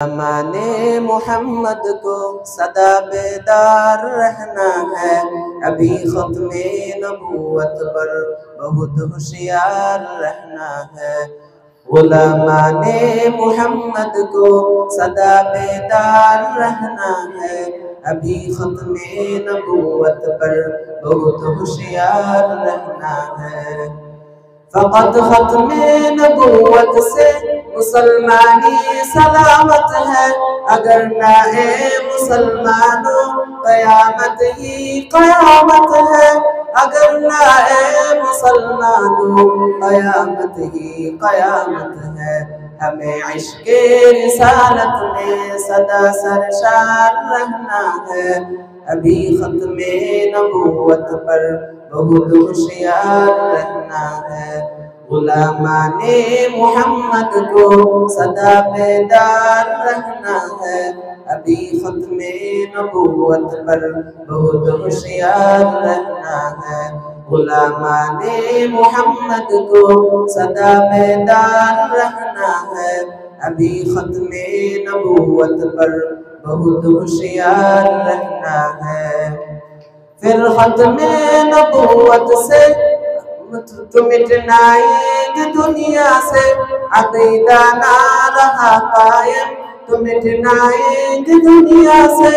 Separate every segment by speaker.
Speaker 1: ज़माने मोहम्मद को सदा बेदार रहना है। अभी ख़त्मे नबूवत पर बहुत होशियार रहना है। गुलामाने मोहम्मद को सदा बेदार रहना है। अभी ख़त्मे नबूवत पर बहुत होशियार रहना है। फ़क़त ख़त्मे नबूवत से मुसलमानी सलामत है। अगर ना है मुसलमानों क़यामत ही क़यामत है। अगर ना है मुसलमानों क़यामत ही क़यामत है। हमें इश्क़े रिसालत में सदा सरशार रहना है। अभी ख़त्मे नबूवत पर बहुत होशियार रहना है। गुलामाने मोहम्मद को सदा बेदार रहना है। अभी ख़त्मे नबूवत पर बहुत होशियार रहना है। गुलामाने मोहम्मद को सदा बेदार रहना है। अभी ख़त्मे नबूवत पर बहुत होशियार रहना है। फिर ख़त्मे नबूवत से मिटनाएंगे दुनिया से अक़ीदा ना रहा कायम। तो मिटनाएंगे दुनिया से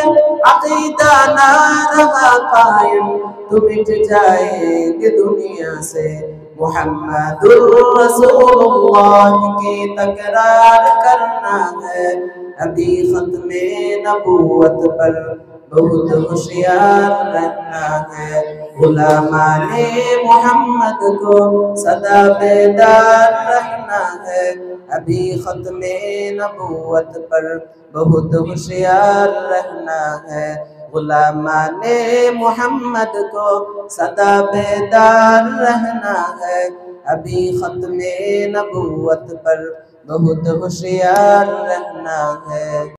Speaker 1: अक़ीदा ना रहा कायम। तो मिट जाएंगे दुनिया से मुहम्मदुर रसूलुल्लाह की तकरार करना है। अभी ख़त्मे नबूवत पर बहुत होशियार रहना है। गुलामाने मोहम्मद को सदा बेदार रहना है। अभी ख़त्मे नबूवत पर बहुत होशियार रहना है। गुलामाने मोहम्मद को सदा बेदार रहना है। अभी ख़त्मे नबूवत पर बहुत होशियार रहना है।